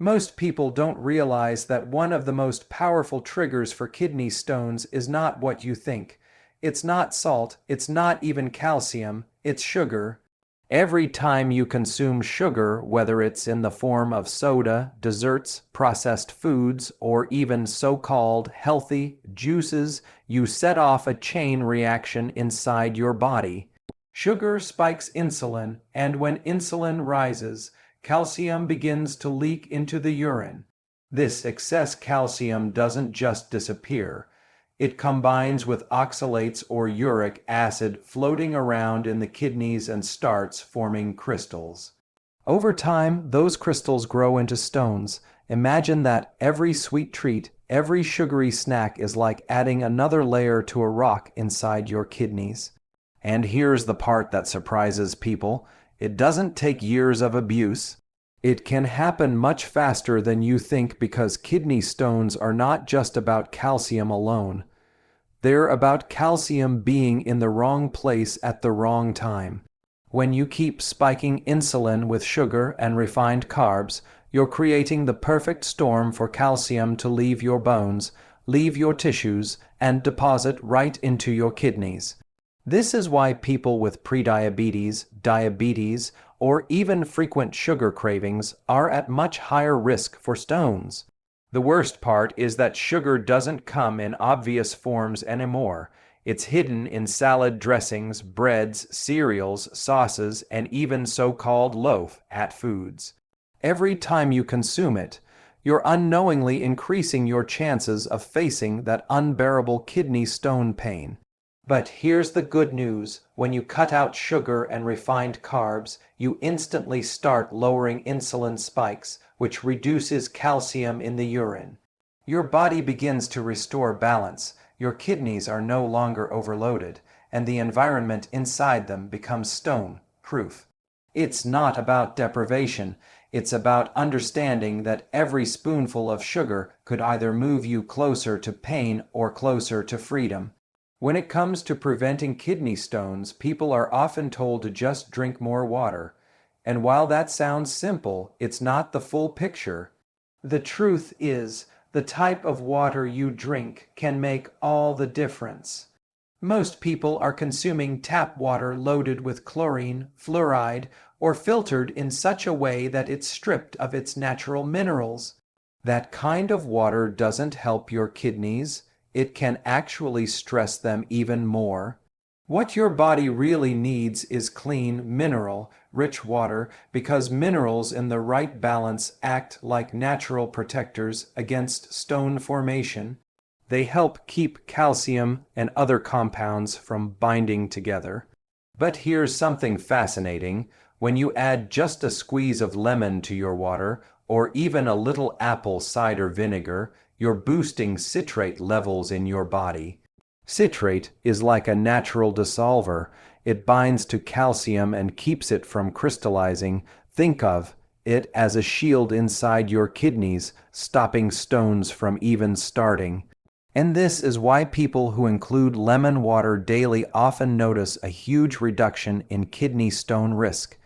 Most people don't realize that one of the most powerful triggers for kidney stones is not what you think. It's not salt, it's not even calcium, it's sugar. Every time you consume sugar, whether it's in the form of soda, desserts, processed foods, or even so-called healthy juices, you set off a chain reaction inside your body. Sugar spikes insulin, and when insulin rises, calcium begins to leak into the urine. This excess calcium doesn't just disappear. It combines with oxalates or uric acid floating around in the kidneys and starts forming crystals. Over time, those crystals grow into stones. Imagine that every sweet treat, every sugary snack is like adding another layer to a rock inside your kidneys. And here's the part that surprises people. It doesn't take years of abuse. It can happen much faster than you think because kidney stones are not just about calcium alone. They're about calcium being in the wrong place at the wrong time. When you keep spiking insulin with sugar and refined carbs, you're creating the perfect storm for calcium to leave your bones, leave your tissues, and deposit right into your kidneys. This is why people with prediabetes, diabetes, or even frequent sugar cravings are at much higher risk for stones. The worst part is that sugar doesn't come in obvious forms anymore. It's hidden in salad dressings, breads, cereals, sauces, and even so-called low-fat foods. Every time you consume it, you're unknowingly increasing your chances of facing that unbearable kidney stone pain. But here's the good news. When you cut out sugar and refined carbs, you instantly start lowering insulin spikes, which reduces calcium in the urine. Your body begins to restore balance, your kidneys are no longer overloaded, and the environment inside them becomes stone-proof. It's not about deprivation, it's about understanding that every spoonful of sugar could either move you closer to pain or closer to freedom. When it comes to preventing kidney stones, people are often told to just drink more water. And while that sounds simple, it's not the full picture. The truth is, the type of water you drink can make all the difference. Most people are consuming tap water loaded with chlorine, fluoride, or filtered in such a way that it's stripped of its natural minerals. That kind of water doesn't help your kidneys. It can actually stress them even more. What your body really needs is clean, mineral-rich water because minerals in the right balance act like natural protectors against stone formation. They help keep calcium and other compounds from binding together. But here's something fascinating. When you add just a squeeze of lemon to your water, or even a little apple cider vinegar, you're boosting citrate levels in your body. Citrate is like a natural dissolver. It binds to calcium and keeps it from crystallizing. Think of it as a shield inside your kidneys, stopping stones from even starting. And this is why people who include lemon water daily often notice a huge reduction in kidney stone risk.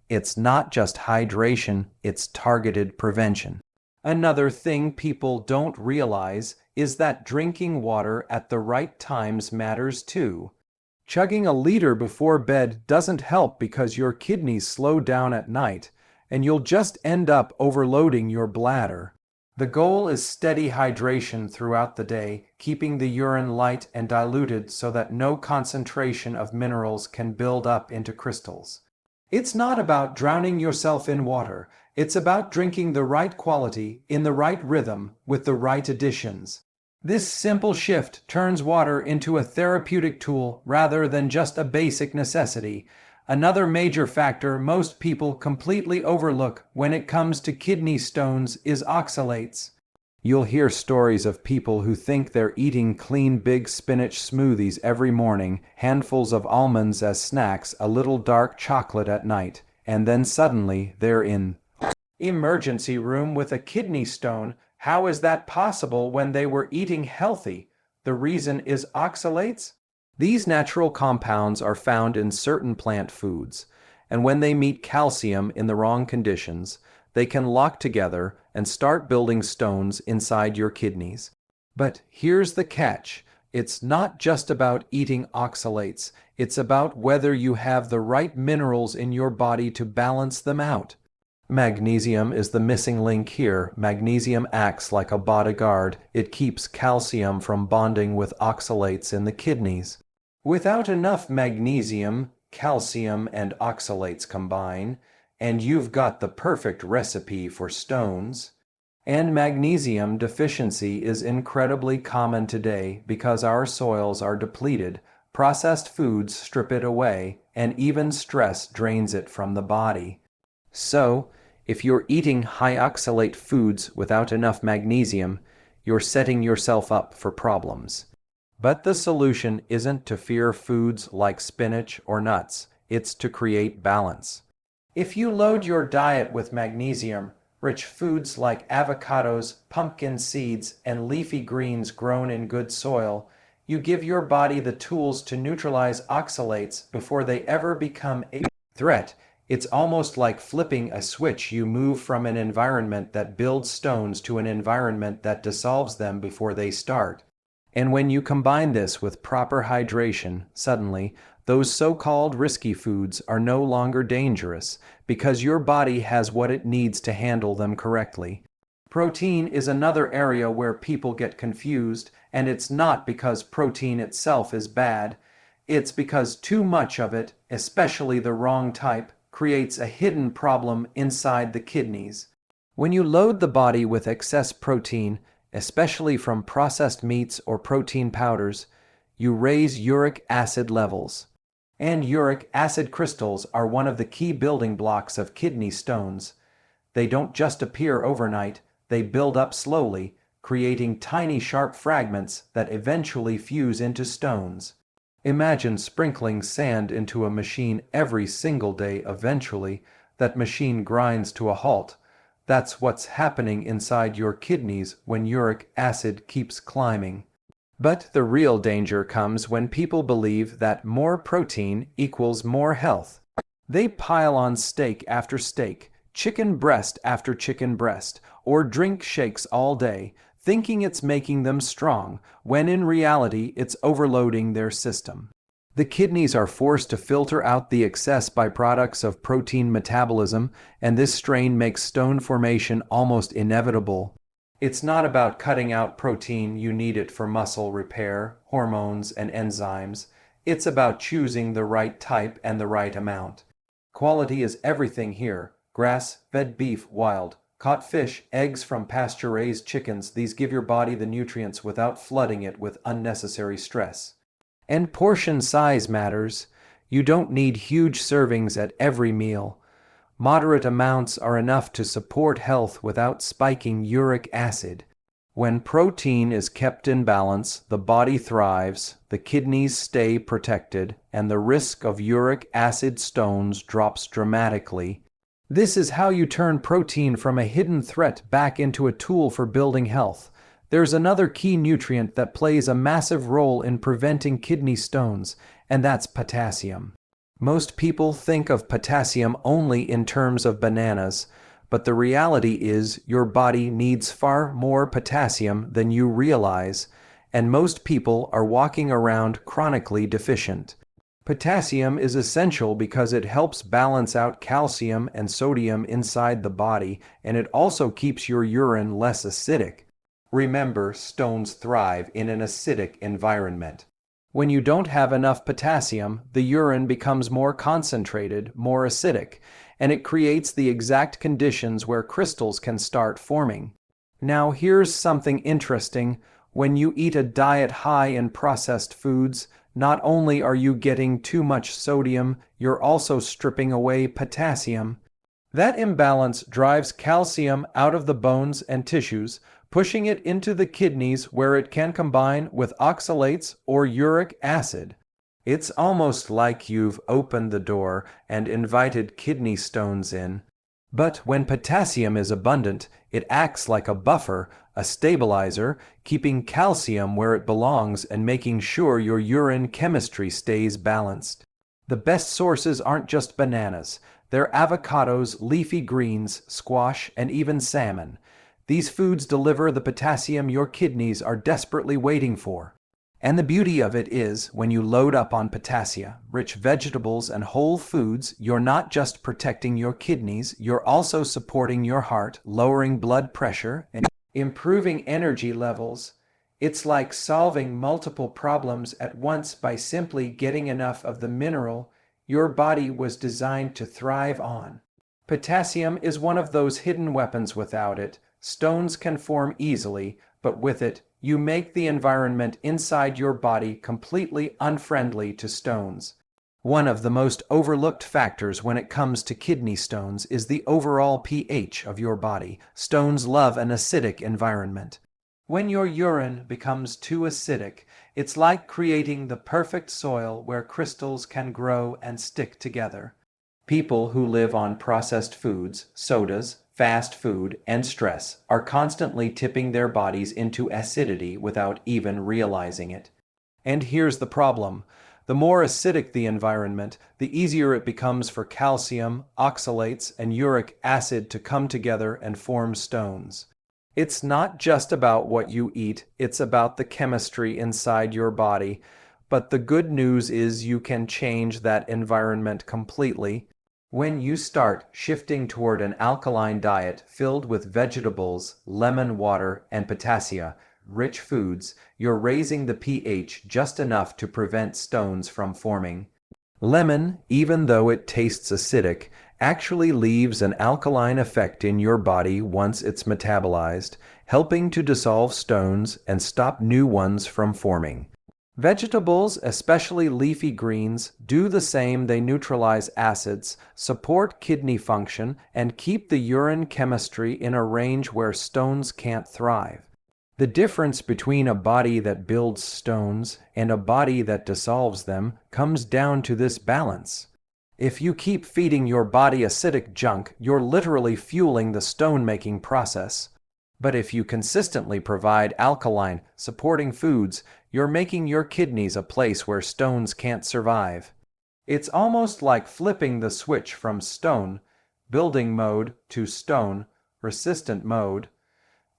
It's not just hydration, it's targeted prevention. Another thing people don't realize is that drinking water at the right times matters too. Chugging a liter before bed doesn't help because your kidneys slow down at night, and you'll just end up overloading your bladder. The goal is steady hydration throughout the day, keeping the urine light and diluted so that no concentration of minerals can build up into crystals. It's not about drowning yourself in water. It's about drinking the right quality, in the right rhythm, with the right additions. This simple shift turns water into a therapeutic tool rather than just a basic necessity. Another major factor most people completely overlook when it comes to kidney stones is oxalates. You'll hear stories of people who think they're eating clean big spinach smoothies every morning, handfuls of almonds as snacks, a little dark chocolate at night, and then suddenly they're in emergency room with a kidney stone. How is that possible when they were eating healthy? The reason is oxalates. These natural compounds are found in certain plant foods, and when they meet calcium in the wrong conditions, they can lock together and start building stones inside your kidneys. But here's the catch. It's not just about eating oxalates. It's about whether you have the right minerals in your body to balance them out. Magnesium is the missing link here. Magnesium acts like a bodyguard. It keeps calcium from bonding with oxalates in the kidneys. Without enough magnesium, calcium and oxalates combine, and you've got the perfect recipe for stones. And magnesium deficiency is incredibly common today because our soils are depleted, processed foods strip it away, and even stress drains it from the body. So, if you're eating high oxalate foods without enough magnesium, you're setting yourself up for problems. But the solution isn't to fear foods like spinach or nuts, it's to create balance. If you load your diet with magnesium-rich foods like avocados, pumpkin seeds, and leafy greens grown in good soil, you give your body the tools to neutralize oxalates before they ever become a threat. It's almost like flipping a switch. You move from an environment that builds stones to an environment that dissolves them before they start. And when you combine this with proper hydration, suddenly, those so-called risky foods are no longer dangerous because your body has what it needs to handle them correctly. Protein is another area where people get confused, and it's not because protein itself is bad. It's because too much of it, especially the wrong type, creates a hidden problem inside the kidneys. When you load the body with excess protein, especially from processed meats or protein powders, you raise uric acid levels. And uric acid crystals are one of the key building blocks of kidney stones. They don't just appear overnight, they build up slowly, creating tiny sharp fragments that eventually fuse into stones. Imagine sprinkling sand into a machine every single day. Eventually, that machine grinds to a halt. That's what's happening inside your kidneys when uric acid keeps climbing. But the real danger comes when people believe that more protein equals more health. They pile on steak after steak, chicken breast after chicken breast, or drink shakes all day, thinking it's making them strong, when in reality it's overloading their system. The kidneys are forced to filter out the excess byproducts of protein metabolism, and this strain makes stone formation almost inevitable. It's not about cutting out protein. You need it for muscle repair, hormones, and enzymes. It's about choosing the right type and the right amount. Quality is everything here. Grass-fed beef, wild caught fish, eggs from pasture-raised chickens. These give your body the nutrients without flooding it with unnecessary stress. And portion size matters. You don't need huge servings at every meal. Moderate amounts are enough to support health without spiking uric acid. When protein is kept in balance, the body thrives, the kidneys stay protected, and the risk of uric acid stones drops dramatically. This is how you turn protein from a hidden threat back into a tool for building health. There's another key nutrient that plays a massive role in preventing kidney stones, and that's potassium. Most people think of potassium only in terms of bananas, but the reality is your body needs far more potassium than you realize, and most people are walking around chronically deficient. Potassium is essential because it helps balance out calcium and sodium inside the body, and it also keeps your urine less acidic. Remember, stones thrive in an acidic environment. When you don't have enough potassium, the urine becomes more concentrated, more acidic, and it creates the exact conditions where crystals can start forming. Now here's something interesting. When you eat a diet high in processed foods, not only are you getting too much sodium, you're also stripping away potassium. That imbalance drives calcium out of the bones and tissues, pushing it into the kidneys where it can combine with oxalates or uric acid. It's almost like you've opened the door and invited kidney stones in. But when potassium is abundant, it acts like a buffer, a stabilizer, keeping calcium where it belongs and making sure your urine chemistry stays balanced. The best sources aren't just bananas. They're avocados, leafy greens, squash, and even salmon. These foods deliver the potassium your kidneys are desperately waiting for. And the beauty of it is, when you load up on potassium-rich vegetables and whole foods, you're not just protecting your kidneys, you're also supporting your heart, lowering blood pressure, and improving energy levels. It's like solving multiple problems at once by simply getting enough of the mineral your body was designed to thrive on. Potassium is one of those hidden weapons. Without it, stones can form easily, but with it, you make the environment inside your body completely unfriendly to stones. One of the most overlooked factors when it comes to kidney stones is the overall pH of your body. Stones love an acidic environment. When your urine becomes too acidic, it's like creating the perfect soil where crystals can grow and stick together. People who live on processed foods, sodas, fast food, and stress are constantly tipping their bodies into acidity without even realizing it. And here's the problem. The more acidic the environment, the easier it becomes for calcium, oxalates, and uric acid to come together and form stones. It's not just about what you eat, it's about the chemistry inside your body. But the good news is you can change that environment completely. When you start shifting toward an alkaline diet filled with vegetables, lemon water, and potassium-rich foods, you're raising the pH just enough to prevent stones from forming. Lemon, even though it tastes acidic, actually leaves an alkaline effect in your body once it's metabolized, helping to dissolve stones and stop new ones from forming. Vegetables, especially leafy greens, do the same. They neutralize acids, support kidney function, and keep the urine chemistry in a range where stones can't thrive. The difference between a body that builds stones and a body that dissolves them comes down to this balance. If you keep feeding your body acidic junk, you're literally fueling the stone-making process. But if you consistently provide alkaline, supporting foods, you're making your kidneys a place where stones can't survive. It's almost like flipping the switch from stone, building mode, to stone, resistant mode.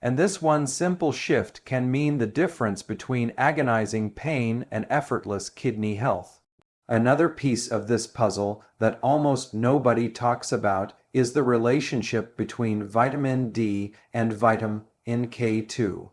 And this one simple shift can mean the difference between agonizing pain and effortless kidney health. Another piece of this puzzle that almost nobody talks about is the relationship between vitamin D and vitamin K2.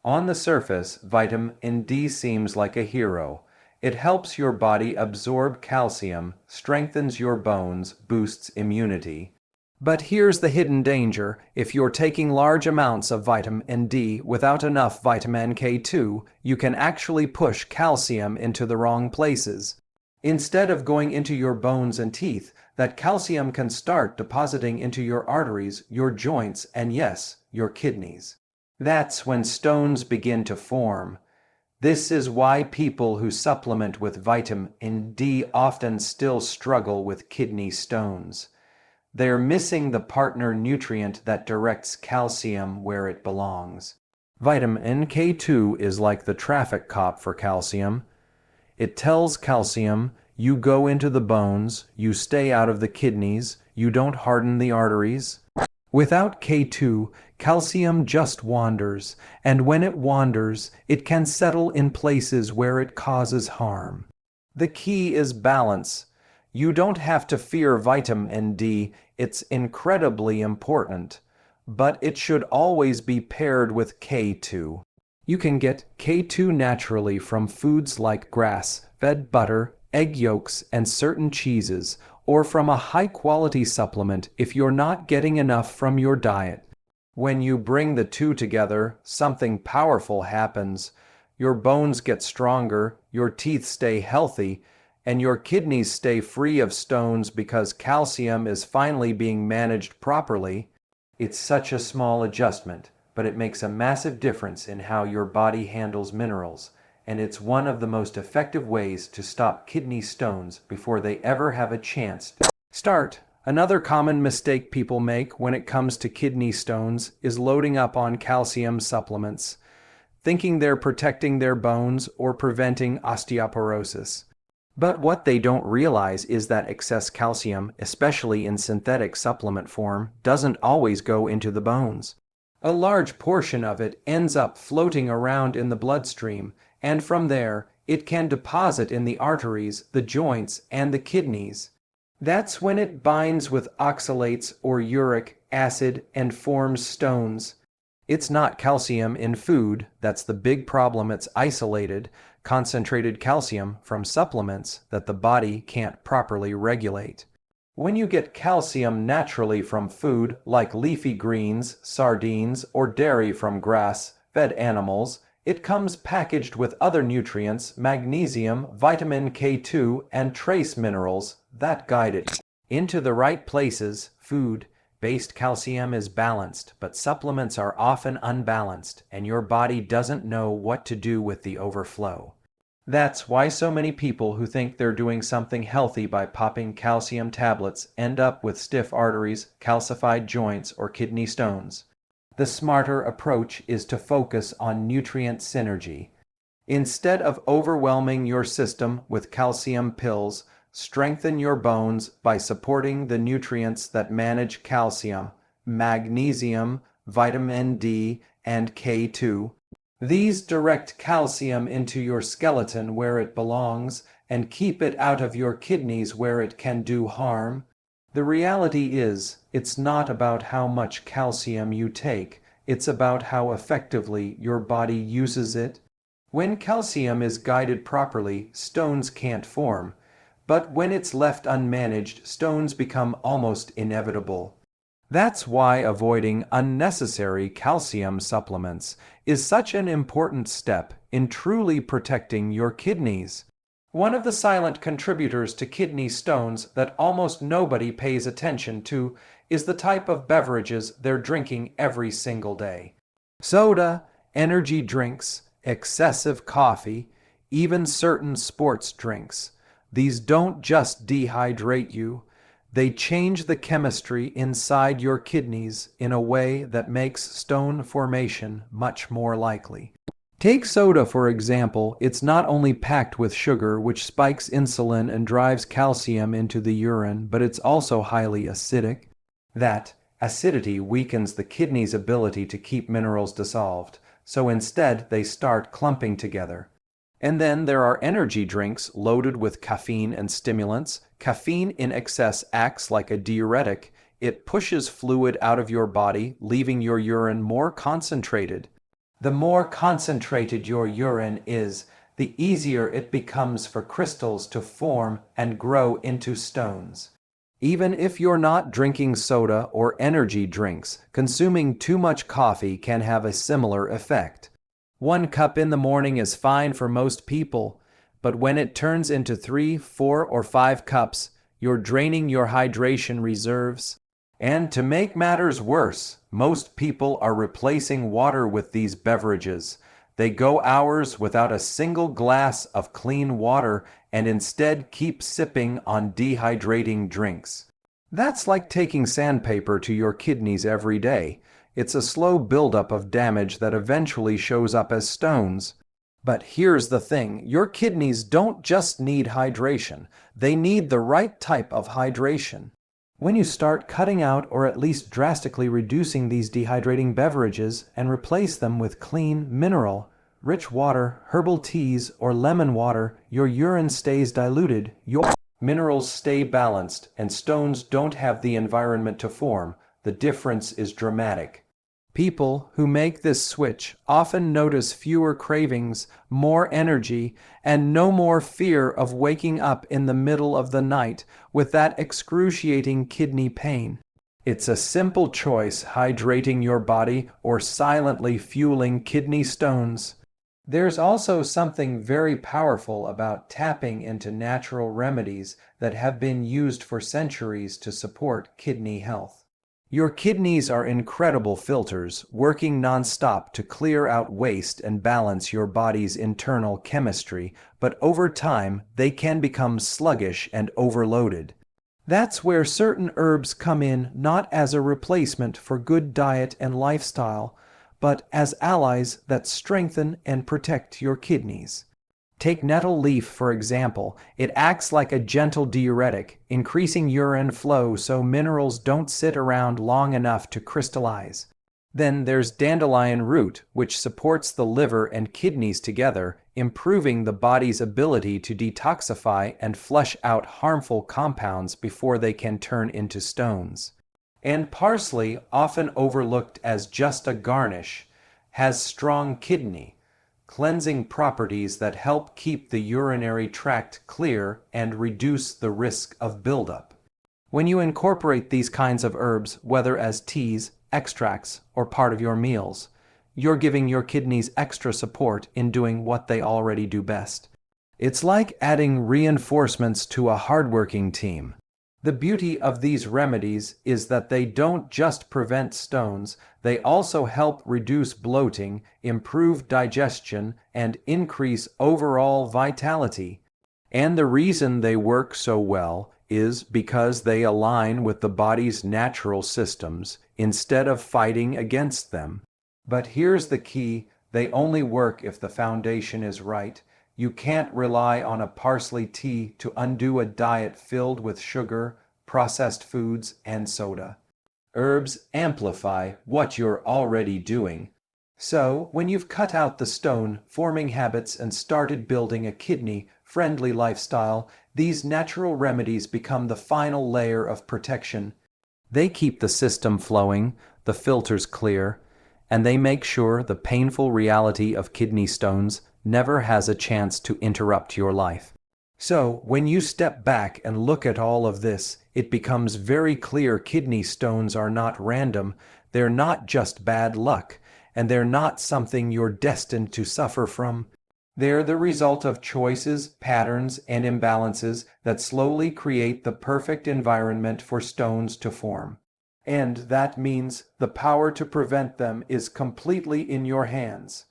On the surface, vitamin D seems like a hero. It helps your body absorb calcium, strengthens your bones, boosts immunity. But here's the hidden danger. If you're taking large amounts of vitamin D without enough vitamin K2, you can actually push calcium into the wrong places. Instead of going into your bones and teeth, that calcium can start depositing into your arteries, your joints, and yes, your kidneys. That's when stones begin to form. This is why people who supplement with vitamin D often still struggle with kidney stones. They're missing the partner nutrient that directs calcium where it belongs. Vitamin K2 is like the traffic cop for calcium. It tells calcium, you go into the bones, you stay out of the kidneys, you don't harden the arteries. Without K2, calcium just wanders, and when it wanders, it can settle in places where it causes harm. The key is balance. You don't have to fear vitamin D, it's incredibly important, but it should always be paired with K2. You can get K2 naturally from foods like grass-fed butter, egg yolks, and certain cheeses, or from a high-quality supplement if you're not getting enough from your diet. When you bring the two together, something powerful happens. Your bones get stronger, your teeth stay healthy, and your kidneys stay free of stones because calcium is finally being managed properly. It's such a small adjustment, but it makes a massive difference in how your body handles minerals, and it's one of the most effective ways to stop kidney stones before they ever have a chance to start. Another common mistake people make when it comes to kidney stones is loading up on calcium supplements, thinking they're protecting their bones or preventing osteoporosis. But what they don't realize is that excess calcium, especially in synthetic supplement form, doesn't always go into the bones. A large portion of it ends up floating around in the bloodstream, and from there, it can deposit in the arteries, the joints, and the kidneys. That's when it binds with oxalates or uric acid and forms stones. It's not calcium in food, that's the big problem. It's isolated, concentrated calcium from supplements that the body can't properly regulate. When you get calcium naturally from food like leafy greens, sardines, or dairy from grass-fed animals, it comes packaged with other nutrients, magnesium, vitamin K2, and trace minerals that guide it into the right places. Food-based calcium is balanced, but supplements are often unbalanced, and your body doesn't know what to do with the overflow. That's why so many people who think they're doing something healthy by popping calcium tablets end up with stiff arteries, calcified joints, or kidney stones. The smarter approach is to focus on nutrient synergy. Instead of overwhelming your system with calcium pills, strengthen your bones by supporting the nutrients that manage calcium, magnesium, vitamin D, and K2. These direct calcium into your skeleton where it belongs and keep it out of your kidneys where it can do harm. The reality is, it's not about how much calcium you take, it's about how effectively your body uses it. When calcium is guided properly, stones can't form, but when it's left unmanaged, stones become almost inevitable. That's why avoiding unnecessary calcium supplements is such an important step in truly protecting your kidneys. One of the silent contributors to kidney stones that almost nobody pays attention to is the type of beverages they're drinking every single day. Soda, energy drinks, excessive coffee, even certain sports drinks. These don't just dehydrate you, they change the chemistry inside your kidneys in a way that makes stone formation much more likely. Take soda, for example. It's not only packed with sugar, which spikes insulin and drives calcium into the urine, but it's also highly acidic. That acidity weakens the kidney's ability to keep minerals dissolved, so instead they start clumping together. And then there are energy drinks loaded with caffeine and stimulants. Caffeine in excess acts like a diuretic. It pushes fluid out of your body, leaving your urine more concentrated. The more concentrated your urine is, the easier it becomes for crystals to form and grow into stones. Even if you're not drinking soda or energy drinks, consuming too much coffee can have a similar effect. 1 cup in the morning is fine for most people, but when it turns into 3, 4, or 5 cups, you're draining your hydration reserves. And to make matters worse, most people are replacing water with these beverages. They go hours without a single glass of clean water and instead keep sipping on dehydrating drinks. That's like taking sandpaper to your kidneys every day. It's a slow buildup of damage that eventually shows up as stones. But here's the thing, your kidneys don't just need hydration, they need the right type of hydration. When you start cutting out or at least drastically reducing these dehydrating beverages and replace them with clean, mineral-rich water, herbal teas, or lemon water, your urine stays diluted, your minerals stay balanced, and stones don't have the environment to form. The difference is dramatic. People who make this switch often notice fewer cravings, more energy, and no more fear of waking up in the middle of the night with that excruciating kidney pain. It's a simple choice, hydrating your body or silently fueling kidney stones. There's also something very powerful about tapping into natural remedies that have been used for centuries to support kidney health. Your kidneys are incredible filters, working non-stop to clear out waste and balance your body's internal chemistry, but over time, they can become sluggish and overloaded. That's where certain herbs come in, not as a replacement for good diet and lifestyle, but as allies that strengthen and protect your kidneys. Take nettle leaf for example. It acts like a gentle diuretic, increasing urine flow so minerals don't sit around long enough to crystallize. Then there's dandelion root, which supports the liver and kidneys together, improving the body's ability to detoxify and flush out harmful compounds before they can turn into stones. And parsley, often overlooked as just a garnish, has strong kidney cleansing properties that help keep the urinary tract clear and reduce the risk of buildup. When you incorporate these kinds of herbs, whether as teas, extracts, or part of your meals, you're giving your kidneys extra support in doing what they already do best. It's like adding reinforcements to a hardworking team. The beauty of these remedies is that they don't just prevent stones, they also help reduce bloating, improve digestion, and increase overall vitality. And the reason they work so well is because they align with the body's natural systems instead of fighting against them. But here's the key: they only work if the foundation is right. You can't rely on a parsley tea to undo a diet filled with sugar, processed foods, and soda. Herbs amplify what you're already doing. So, when you've cut out the stone-forming habits and started building a kidney-friendly lifestyle, these natural remedies become the final layer of protection. They keep the system flowing, the filters clear, and they make sure the painful reality of kidney stones never has a chance to interrupt your life. So, when you step back and look at all of this, it becomes very clear kidney stones are not random, they're not just bad luck, and they're not something you're destined to suffer from. They're the result of choices, patterns, and imbalances that slowly create the perfect environment for stones to form. And that means the power to prevent them is completely in your hands.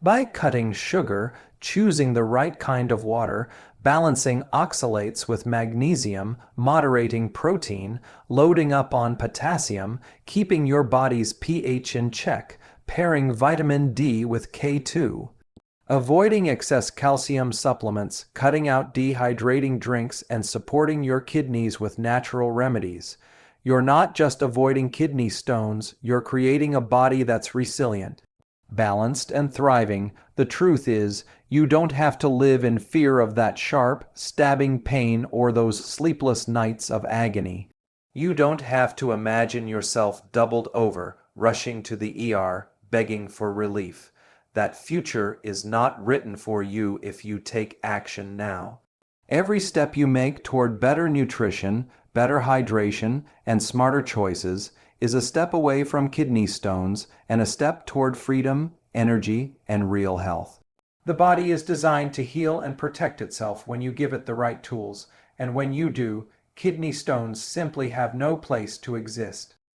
By cutting sugar, choosing the right kind of water, balancing oxalates with magnesium, moderating protein, loading up on potassium, keeping your body's pH in check, pairing vitamin D with K2, avoiding excess calcium supplements, cutting out dehydrating drinks, and supporting your kidneys with natural remedies. You're not just avoiding kidney stones, you're creating a body that's resilient, balanced, and thriving. The truth is, you don't have to live in fear of that sharp, stabbing pain or those sleepless nights of agony. You don't have to imagine yourself doubled over, rushing to the ER, begging for relief. That future is not written for you if you take action now. Every step you make toward better nutrition, better hydration, and smarter choices is a step away from kidney stones and a step toward freedom, energy, and real health. The body is designed to heal and protect itself when you give it the right tools, and when you do, kidney stones simply have no place to exist.